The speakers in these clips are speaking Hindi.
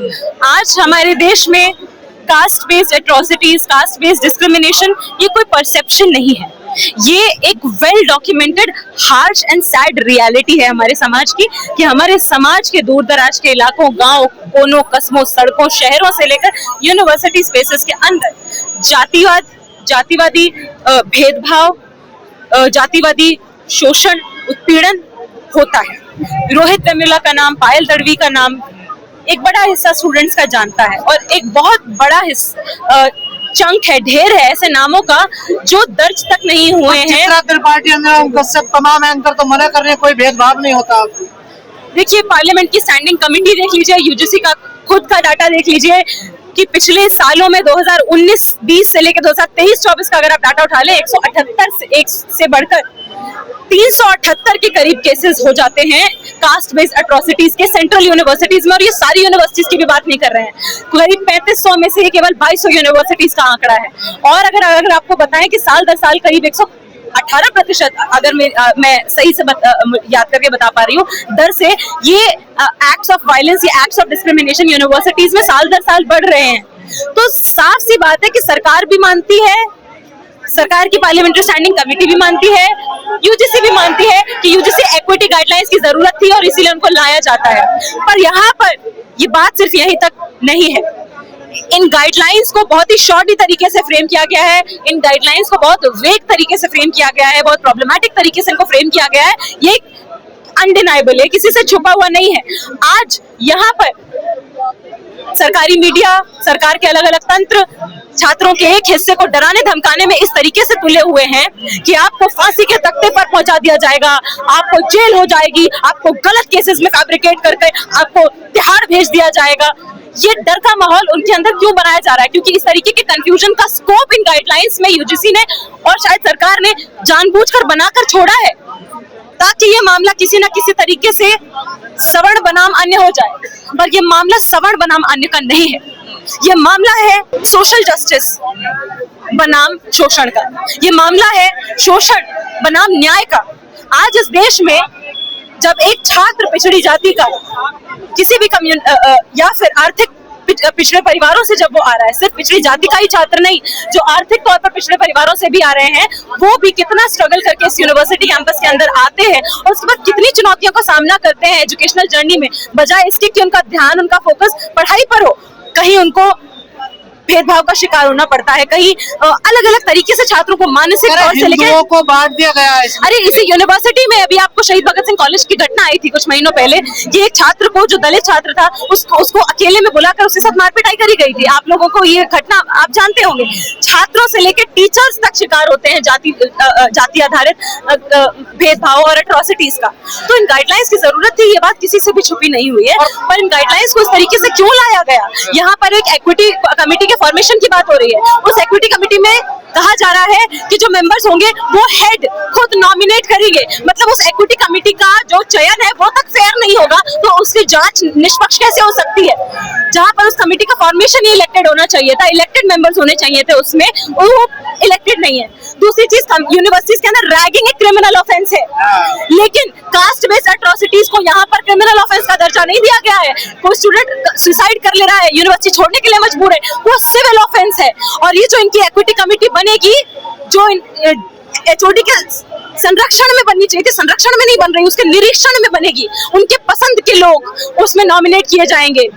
आज हमारे देश में caste based atrocities, caste based discrimination ये कोई परसेप्शन नहीं है, ये एक well documented harsh and sad reality है हमारे समाज की, कि हमारे समाज के दूर दराज के इलाकों, गांव, कोनों, कस्बों, सड़कों, शहरों से लेकर यूनिवर्सिटी स्पेसेस के अंदर जातिवाद, जातिवादी भेदभाव, जातिवादी शोषण, उत्पीड़न होता है। रोहित वेमुला का नाम, पायल तड़वी का नाम एक बड़ा हिस्सा स्टूडेंट्स का जानता है, और एक बहुत बड़ा हिस्सा चंक है, ढेर है ऐसे नामों का जो दर्ज तक नहीं हुए हैं। तमाम एंकर तो मना कर रहे हैं, कोई भेदभाव नहीं होता। देखिए, पार्लियामेंट की स्टैंडिंग कमेटी देख लीजिए, यूजीसी का खुद का डाटा देख लीजिए कि पिछले सालों में 2019-20 से लेकर 2023-24 का अगर आप डाटा उठा ले, 178 से बढ़कर 378 के करीब केसेस हो जाते हैं कास्ट बेस्ड एट्रोसिटीज के सेंट्रल यूनिवर्सिटीज में, और ये सारी यूनिवर्सिटीज की भी बात नहीं कर रहे हैं। करीब 3500 में से केवल 2200 यूनिवर्सिटीज का आंकड़ा है। और अगर आपको बताएं कि साल दर साल करीब 118%, अगर मैं सही से याद करके बता पा रही हूँ, दर से ये एक्ट्स ऑफ वायलेंस, ये एक्ट्स ऑफ डिस्क्रिमिनेशन यूनिवर्सिटीज में साल दर साल बढ़ रहे हैं। तो साफ सी बात है कि सरकार भी मानती है, सरकार की पार्लियामेंट्री स्टैंडिंग कमेटी भी मानती है, यूजीसी भी मानती है कि यूजीसी इक्विटी गाइडलाइंस की जरूरत थी और इसीलिए उनको लाया जाता है। पर यहाँ पर ये बात सिर्फ यहीं तक नहीं है। इन गाइडलाइंस को बहुत ही शॉर्टी तरीके से फ्रेम किया गया है, इन गाइडलाइंस को बहुत वेग तरीके से फ्रेम किया गया है, बहुत प्रॉब्लमेटिक तरीके से इनको फ्रेम किया गया है। ये अनडिनाइबल है, किसी से छुपा हुआ नहीं है। आज यहाँ पर सरकारी मीडिया, सरकार के अलग अलग तंत्र छात्रों के एक हिस्से को डराने धमकाने में इस तरीके से तुले हुए हैं कि आपको फांसी के तख्ते पर पहुंचा दिया जाएगा, आपको जेल हो जाएगी, आपको गलत केसेस में फैब्रिकेट करके आपको तिहाड़ भेज दिया जाएगा। ये डर का माहौल उनके अंदर क्यों बनाया जा रहा है? क्योंकि इस तरीके के कंफ्यूजन का स्कोप इन गाइडलाइंस में यूजीसी ने और शायद सरकार ने जानबूझकर बनाकर छोड़ा है, ताकि ये मामला किसी न किसी तरीके से सवर्ण बनाम अन्य हो जाए। पर ये मामला सवर्ण बनाम अन्य का नहीं है, ये मामला है सोशल जस्टिस बनाम शोषण का, ये मामला है शोषण बनाम न्याय का। आज इस देश में जब एक छात्र पिछड़ी जाति का किसी भी या फिर आर्थिक पिछड़े परिवारों से जब वो आ रहा है, सिर्फ पिछड़ी जाति का ही छात्र नहीं, जो आर्थिक तौर पर पिछड़े परिवारों से भी आ रहे हैं, वो भी कितना स्ट्रगल करके इस यूनिवर्सिटी कैंपस के अंदर आते हैं और उसके बाद कितनी चुनौतियों का सामना करते हैं एजुकेशनल जर्नी में, बजाय इसके कि उनका ध्यान, उनका फोकस पढ़ाई पर हो, कहीं उनको भेदभाव का शिकार होना पड़ता है, कहीं अलग अलग तरीके से छात्रों को मानसिक तौर से लेकर को बांट दिया गया है। अरे इसी यूनिवर्सिटी में अभी आपको शहीद भगत सिंह कॉलेज की घटना आई थी कुछ महीनों पहले, कि एक छात्र को, जो दलित छात्र था, उसको अकेले में बुलाकर उसके साथ मारपीटाई करी गई थी। आप लोगों को ये घटना आप जानते होंगे। छात्रों से लेकर टीचर्स तक शिकार होते हैं जाति आधारित भेदभाव और एट्रोसिटीज का। तो इन गाइडलाइंस की जरूरत थी, ये बात किसी से भी छुपी नहीं हुई है। पर इन गाइडलाइंस को इस तरीके से क्यों लाया गया? यहाँ पर एक इक्विटी कमेटी के फॉर्मेशन की बात हो रही है। उस इक्विटी कमेटी में कहा जा रहा है कि जो मेंबर्स होंगे वो हेड खुद नॉमिनेट करेंगे, मतलब उस इक्विटी कमेटी का जो चयन है वो तक फेयर नहीं होगा, तो उसकी जांच निष्पक्ष कैसे हो सकती है? जहां पर उस कमेटी का फॉर्मेशन ही इलेक्टेड होना चाहिए था, इलेक्टेड मेंबर्स होने चाहिए थे उसमें, वो इलेक्टेड नहीं है। दूसरी चीज, यूनिवर्सिटीज के अंदर रैगिंग एक क्रिमिनल ऑफेंस है, लेकिन कास्ट बेस्ड एट्रोसिटीज को यहाँ पर क्रिमिनल ऑफेंस का दर्जा नहीं दिया गया है। कोई स्टूडेंट सुसाइड कर ले रहा है, यूनिवर्सिटी छोड़ने के लिए मजबूर है, वो सिविल ऑफेंस है। और ये जो इनकी इक्विटी कमेटी बनेगी, जो एचओडी के संरक्षण में बननी चाहिए थी, संरक्षण में नहीं बन रही, उसके निरीक्षण में बनेगी। उनके पसंद के लोग उसमें नॉमिनेट किए जाएंगे।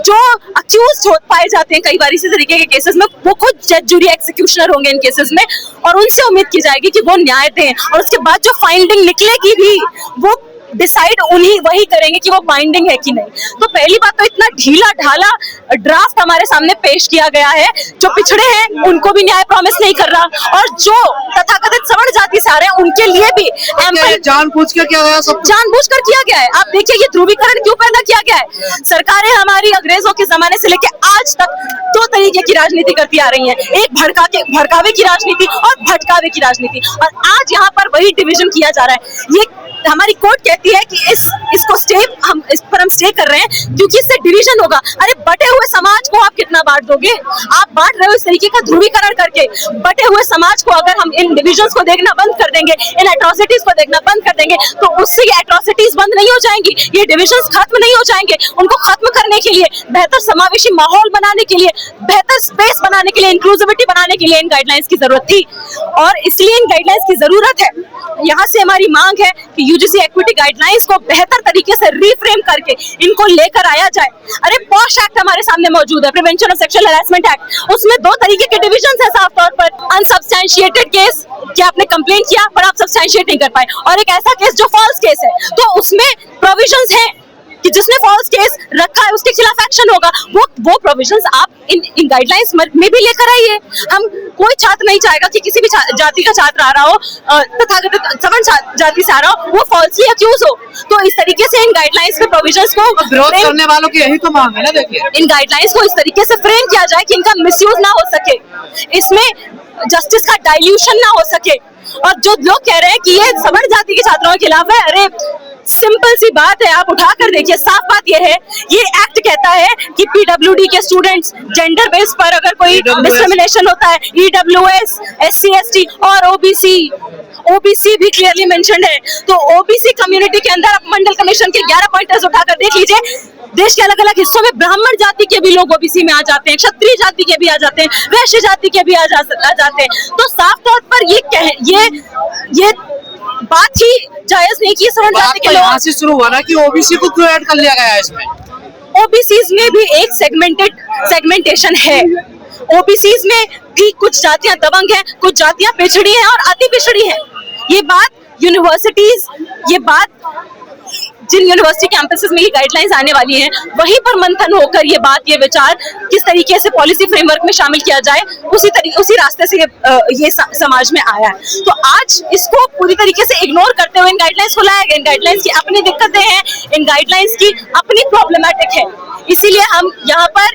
जो अक्यूज पाए जाते हैं कई बार इसी तरीके के केसेस में, वो खुद जज, जूरी, एक्सिक्यूशनर होंगे इन केसेस में, और उनसे उम्मीद की जाएगी कि वो न्याय दें, और उसके बाद जो फाइंडिंग निकलेगी भी वो डिसाइड वही करेंगे कि वो बाइंडिंग है कि नहीं। तो पहली बात तो इतना ढीला ढाला ड्राफ्ट हमारे सामने पेश किया गया है, जो पिछड़े हैं उनको भी न्याय प्रॉमिस नहीं कर रहा, और जो तथाकथित सवर्ण जाति से आ रहे हैं उनके लिए भी जानबूझ कर किया गया, सब जानबूझकर किया गया है। आप देखिए ये ध्रुवीकरण क्यों पैदा किया गया है? सरकारें हमारी अंग्रेजों के जमाने से लेकर आज तक दो तरीके की राजनीति करती आ रही हैं, एक भड़कावे की राजनीति और भटकावे की राजनीति, और आज यहाँ पर वही डिवीजन किया जा रहा है। ये हमारी कोर्ट कहती है कि इसको स्टे हम इस पर हम स्टे कर रहे हैं क्योंकि इससे डिवीजन डिवीजन होगा। अरे बटे हुए समाज को आप कितना बांट दोगे? आप बांट रहे हो इस तरीके का ध्रुवीकरण करके। बटे हुए समाज को अगर हम इन डिविजन्स को देखना बंद कर देंगे, इन एट्रोसिटीज को देखना बंद कर देंगे, तो उससे ये एट्रोसिटीज बंद नहीं हो जाएंगी, ये डिविजन्स खत्म नहीं हो जाएंगे। उनको खत्म करने के लिए, बेहतर समावेशी माहौल बनाने के लिए, बेहतर स्पेस बनाने के लिए, इंक्लूसिविटी बनाने के लिए इन गाइडलाइंस की जरूरत थी और इसलिए इन गाइडलाइंस की जरूरत है। यहाँ से हमारी मांग है कि यूजीसी एक्विटी गाइडलाइंस को बेहतर तरीके से रीफ्रेम करके इनको लेकर आया जाए। अरे पॉश एक्ट हमारे सामने मौजूद है, prevention of sexual harassment act, उसमें दो तरीके के डिविजन है साफ तौर पर। अनसब्सटैंशिएटेड केस कि आपने कंप्लेंट किया पर आप सब्सटैंशिएट नहीं कर पाए, और एक ऐसा केस जो फॉल्स केस है, तो उसमें प्रोविजंस हैं कि जिसने फॉल्स केस रखा है उसके खिलाफ एक्शन होगा। वो प्रोविजंस आप इन गाइडलाइंस में भी लेकर आइए। हम कोई छात्र नहीं चाहेगा कि किसी भी जाति का छात्र आ रहा हो, तथाकथित सवर्ण जाति से आ रहा हो, वो फॉल्सली अक्यूज हो। तो इस तरीके से इन गाइडलाइंस के प्रोविजंस को विरोध करने वालों की यही तो मांग है ना। देखिए, इन गाइडलाइंस को इस तरीके से फ्रेम किया जाए कि इनका मिसयूज ना हो सके, इसमें जस्टिस का डाइल्यूशन ना हो सके। और जो लोग कह रहे हैं कि ये सवर्ण जाति के छात्रों के खिलाफ है, अरे सिंपल सी बात है, आप उठा कर देखिए। साफ बात ये है, ये एक्ट कहता है कि पीडब्ल्यूडी के स्टूडेंट्स जेंडर बेस पर अगर कोई डिस्क्रिमिनेशन होता है, ईडब्ल्यूएस, एससी, एसटी और ओबीसी भी क्लियरली मेंशन्ड है। तो ओबीसी कम्युनिटी के अंदर आप मंडल कमीशन के 11 पॉइंटर्स उठाकर देख लीजिए। देश के अलग अलग हिस्सों में ब्राह्मण जाति के भी लोग ओबीसी में आ जाते हैं, क्षत्रिय जाति के भी आ जाते हैं, वैश्य जाति के भी आ जाते हैं। तो साफ तौर पर ये बात ही जायज नहीं की सवर्ण जाति के लोग। यहाँ से शुरू हुआ ना कि ओबीसी को क्यों ऐड कर लिया गया है इसमें? ओबीसीज में भी एक सेगमेंटेशन है। ओबीसीज में भी कुछ जातियां दबंग हैं, कुछ जातियां पिछड़ी हैं और अति पिछड़ी हैं। ये बात यूनिवर्सिटीज, ये बात जिन यूनिवर्सिटी कैंपसेस में ये गाइडलाइंस आने वाली हैं, वहीं पर मंथन होकर ये विचार किस तरीके से पॉलिसी फ्रेमवर्क में शामिल किया जाए, उसी रास्ते से ये समाज में आया है। तो आज इसको पूरी तरीके से इग्नोर करते हुए इन गाइडलाइंस को लाया गया। इन गाइडलाइंस की अपनी दिक्कतें हैं, इन गाइडलाइंस की अपनी प्रॉब्लमैटिक है। इसीलिए हम यहाँ पर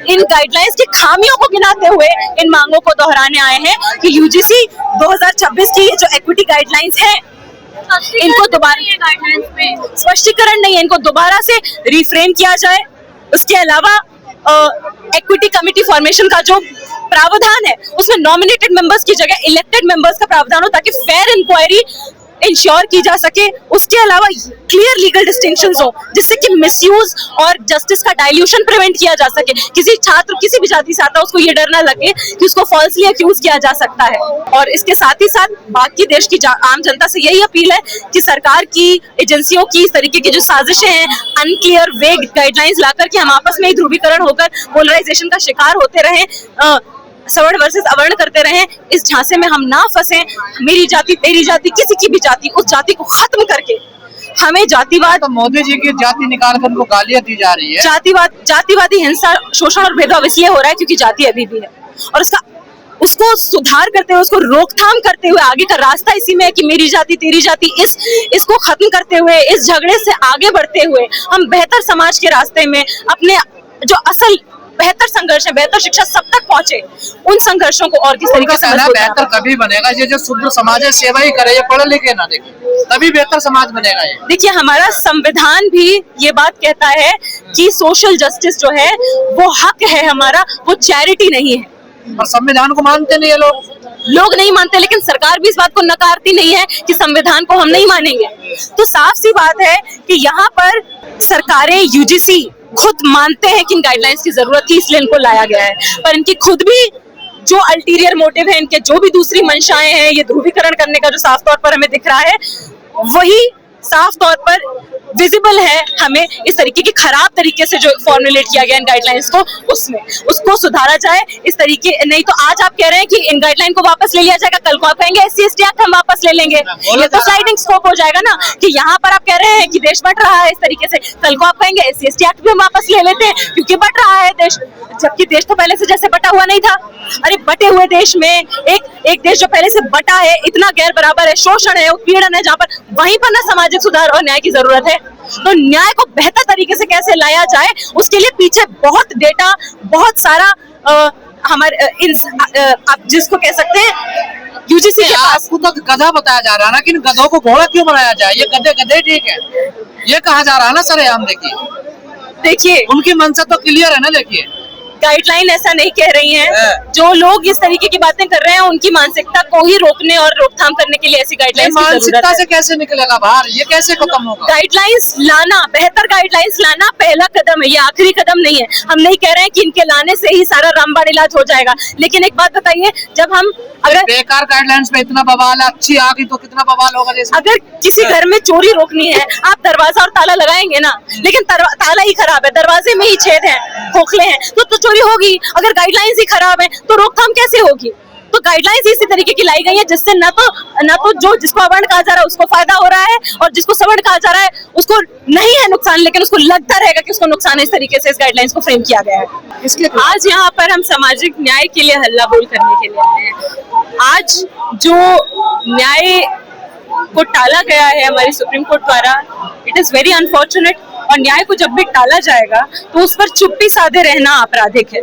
इन गाइडलाइंस की खामियों को गिनाते हुए इन मांगों को दोहराने आए हैं कि यूजीसी 2026 की जो एक्विटी गाइडलाइंस है, इनको दोबारा स्पष्टीकरण नहीं है, इनको दोबारा से रिफ्रेम किया जाए। उसके अलावा एक्विटी कमिटी फॉर्मेशन का जो प्रावधान है, उसमें नॉमिनेटेड मेंबर्स की जगह इलेक्टेड मेंबर्स का प्रावधान हो, ताकि फेयर इंक्वायरी इंश्योर की जा सके। उसके अलावा क्लियर लीगल डिस्टिंक्शंस हो, जिससे कि मिसयूज और जस्टिस का डाइल्यूशन प्रिवेंट किया जा सके। किसी छात्र किसी भी जाति से आता है, उसको ये डर ना लगे कि उसको फॉल्सली अक्यूज किया जा सकता है। और इसके साथ ही साथ बाकी देश की आम जनता से यही अपील है कि सरकार की एजेंसियों की इस तरीके की जो साजिशें हैं, अनक्लियर वेग गाइडलाइंस लाकर के हम आपस में ही ध्रुवीकरण होकर पोलराइजेशन का शिकार होते रहे, सवर्ण वर्सेस अवर्ण करते रहें, इस झांसे में हम ना फंसे। मेरी जाति, तेरी जाति, किसी की भी जाति, उस जाति को खत्म करके हमें जातिवाद, तो मोदी जी की जाति निकाल कर उनको गालियां दी जा रही है। जातिवादी हिंसा, शोषण और भेदभाव इसलिए हो रहा है क्योंकि जाति अभी भी है, और उसको सुधार करते हुए, उसको रोकथाम करते हुए आगे का रास्ता इसी में है कि मेरी जाति, तेरी जाति, इसको खत्म करते हुए, इस झगड़े से आगे बढ़ते हुए हम बेहतर समाज के रास्ते में अपने जो असल बेहतर संघर्ष है, बेहतर शिक्षा सब तक पहुंचे, उन संघर्षों को और किस तरीके से बेहतर कभी बनेगा ये जो शुद्ध समाज है, सेवा ही करे, ये पढ़े लिखे ना देखे, तभी बेहतर समाज बनेगा। ये देखिए, हमारा संविधान भी ये बात कहता है कि सोशल जस्टिस जो है वो हक है हमारा, वो चैरिटी नहीं है। और संविधान को मानते नहीं है लोग नहीं मानते, लेकिन सरकार भी इस बात को नकारती नहीं है कि संविधान को हम नहीं मानेंगे। तो साफ सी बात है कि यहाँ पर सरकारें, यूजीसी खुद मानते हैं कि इन गाइडलाइंस की जरूरत थी, इसलिए इनको लाया गया है, पर इनकी खुद भी जो अल्टीरियर मोटिव है, इनके जो भी दूसरी मंशाएं हैं, ये ध्रुवीकरण करने का जो साफ तौर पर हमें दिख रहा है, वही साफ तौर पर विजिबल है हमें। इस तरीके की खराब तरीके से जो फॉर्मुलेट किया गया इन गाइडलाइंस को, उसमें उसको सुधारा जाए। इस तरीके नहीं तो आज आप कह रहे हैं कि इन गाइडलाइन को वापस ले लिया जाएगा, कल को आप कहेंगे SC ST एक्ट हम वापस ले लेंगे, ये तो स्लाइडिंग स्कोप हो जाएगा ना। कि यहाँ पर आप कह रहे हैं कि देश बट रहा है इस तरीके से, कल को आप कहेंगे SC ST एक्ट भी हम वापस ले लेते हैं क्योंकि बट रहा है देश, जबकि देश तो पहले से जैसे बटा हुआ नहीं था। अरे बटे हुए देश में एक देश जो पहले से बटा है, इतना गैर बराबर है, शोषण है, उत्पीड़न है, जहाँ पर वहीं पर ना सामाजिक सुधार और न्याय की जरूरत है। तो न्याय को बेहतर तरीके से कैसे लाया जाए, उसके लिए पीछे बहुत डेटा, बहुत सारा हमारे आप जिसको कह सकते हैं यूजीसी के पास। आपको तो गधा बताया जा रहा है ना कि इन गधों को घोड़ा क्यों बनाया जाए, ये गधे गधे ठीक है, ये कहा जा रहा है ना सर। हम देखिए उनकी मंशा तो क्लियर है ना, देखिए गाइडलाइन ऐसा नहीं कह रही हैं। जो लोग इस तरीके की बातें कर रहे हैं उनकी मानसिकता को ही रोकने और रोकथाम करने के लिए ऐसी गाइडलाइंस की जरूरत मानसिकता है। से कैसे निकलेगा बाहर, ये कैसे खत्म होगा? गाइडलाइंस लाना, बेहतर गाइडलाइंस लाना पहला कदम है, ये आखिरी कदम नहीं है। हम नहीं कह रहे हैं कि इनके लाने से ही सारा रामबाण इलाज हो जाएगा, लेकिन एक बात बताइए, जब हम अगर बेकार गाइडलाइंस पे इतना बवाल है, अच्छी आ गई तो कितना बवाल होगा जैसे। अगर किसी घर में चोरी रोकनी है, आप दरवाजा और ताला लगाएंगे ना, लेकिन ताला ही खराब है, दरवाजे में ही छेद है, खोखले हैं, तो चोरी होगी। अगर गाइडलाइंस ही खराब है तो रोकथाम कैसे होगी? तो गाइडलाइंस इसी तरीके की लाई गई है जिससे न तो जो जिसको अवर्ण कहा जा रहा है उसको फायदा हो रहा है, और जिसको सवर्ण कहा जा रहा है उसको नहीं है नुकसान, लेकिन उसको लगता रहेगा कि उसको नुकसान है। इस तरीके से इस गाइडलाइंस को फ्रेम किया गया है। इसके आज यहाँ पर हम सामाजिक न्याय के लिए हल्ला बोल करने के लिए आए हैं। आज जो न्याय को टाला गया है हमारी सुप्रीम कोर्ट द्वारा, इट इज वेरी अनफॉर्चुनेट, और न्याय को जब भी टाला जाएगा तो उस पर चुप्पी साधे रहना आपराधिक है।